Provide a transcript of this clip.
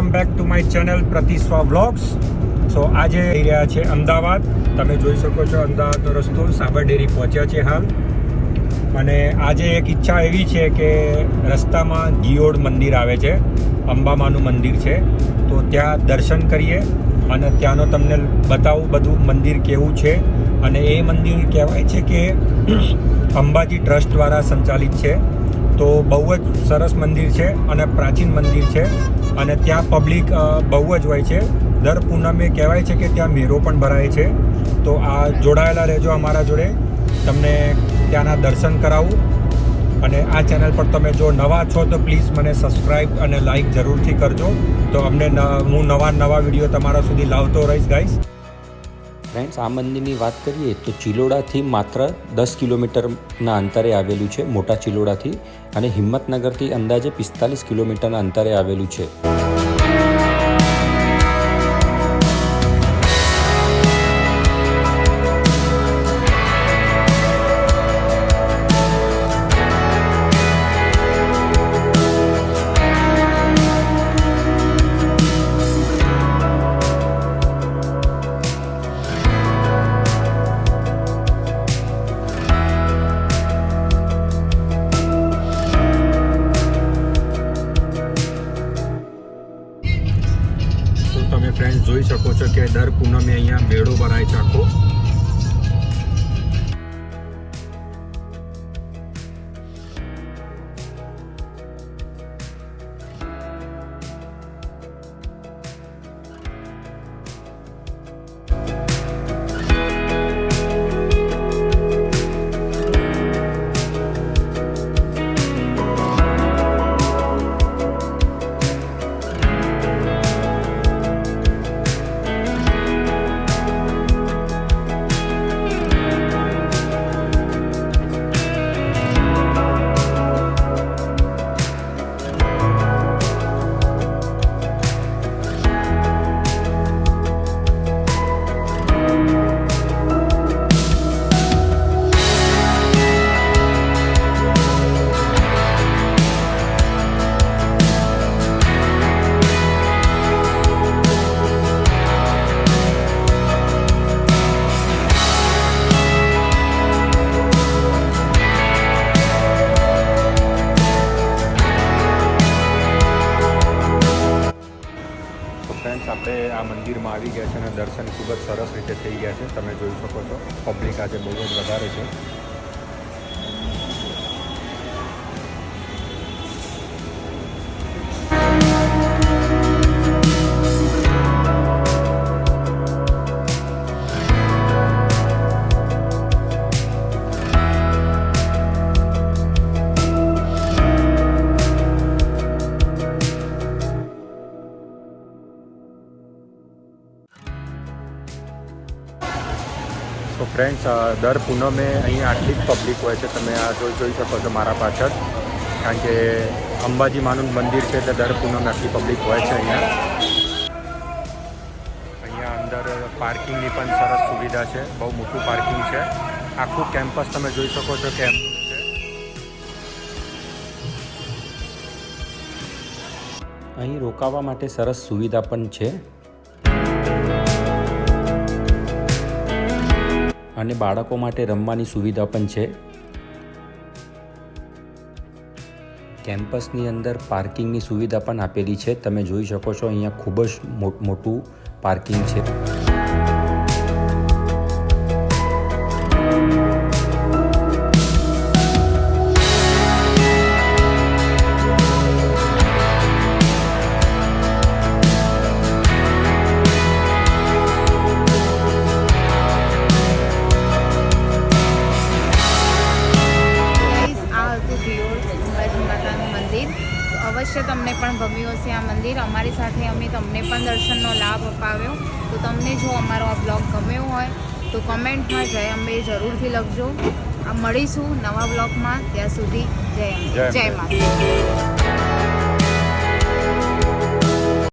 Welcome back to my channel Pratiswa vlogs. So આજે જઈ રહ્યા છે અમદાવાદ. તમે જોઈ શકો છો અમદાવાદનો રસ્તો. સાબર ડેરી પહોંચ્યા છે હાલ. અને આજે એક ઈચ્છા એવી છે કે રસ્તામાં ગિયોડ મંદિર આવે છે, અંબામાનું મંદિર છે, તો ત્યાં દર્શન કરીએ અને ત્યાંનો તમને બતાવું બધું મંદિર કેવું છે. અને એ મંદિર કહેવાય છે કે અંબાજી ટ્રસ્ટ દ્વારા સંચાલિત છે. તો બહુ જ સરસ મંદિર છે અને પ્રાચીન મંદિર છે અને ત્યાં પબ્લિક બહુ જ હોય છે. દર પૂનમે કહેવાય છે કે ત્યાં મેળો પણ ભરાય છે. તો આ જોડાયેલા રહેજો અમારા જોડે, તમને ત્યાંના દર્શન કરાવું. અને આ ચેનલ પર તમે જો નવા છો તો પ્લીઝ મને સબસ્ક્રાઈબ અને લાઈક જરૂરથી કરજો. તો અમને હું નવા વિડીયો તમારા સુધી લાવતો રહીશ ગાઈસ. ફ્રેન્ડ્સ, આ મંદિરની વાત કરીએ તો ચિલોડાથી માત્ર 10 કિલોમીટરના અંતરે આવેલું છે, મોટા ચિલોડાથી, અને હિંમતનગરથી અંદાજે 45 કિલોમીટરના અંતરે આવેલું છે. તમે ફ્રેન્ડ્સ જોઈ શકો છો કે દર પૂનમે અહીંયા મેળો ભરાય છે આખો. ફ્રેન્ડ્સ, આપણે આ મંદિરમાં આવી ગયા છે અને દર્શન ખૂબ જ સરસ રીતે થઈ ગયા છે. તમે જોઈ શકો છો પબ્લિક આજે બહુ જ વધારે છે. તો ફ્રેન્ડ્સ, દર પૂનમે અહીંયા આટલી જ પબ્લિક હોય છે. તમે આ જોઈ શકો છો મારા પાછળ, કારણ કે અંબાજી માનું મંદિર છે એટલે દર પૂનમે આટલી પબ્લિક હોય છે અહીંયા અંદર પાર્કિંગની પણ સરસ સુવિધા છે. બહુ મોટું પાર્કિંગ છે. આખું કેમ્પસ તમે જોઈ શકો છો કે એમનું છે. અહીં રોકાવા માટે સરસ સુવિધા પણ છે અને બાળકો માટે રમવાની સુવિધા પણ છે. કેમ્પસની અંદર પાર્કિંગની સુવિધા પણ આપેલી છે. તમે જોઈ શકો છો અહીંયા ખૂબ જ મોટું પાર્કિંગ છે. અવશ્ય તમને પણ ગમ્યું હશે આ મંદિર. અમારી સાથે અમે તમને પણ દર્શનનો લાભ અપાવ્યો. તો તમને જો અમારો આ બ્લોગ ગમ્યો હોય તો કમેન્ટમાં જય અંબે જરૂરથી લખજો. મળીશું નવા બ્લોગમાં. ત્યાં સુધી જય અંબે, જય માતા.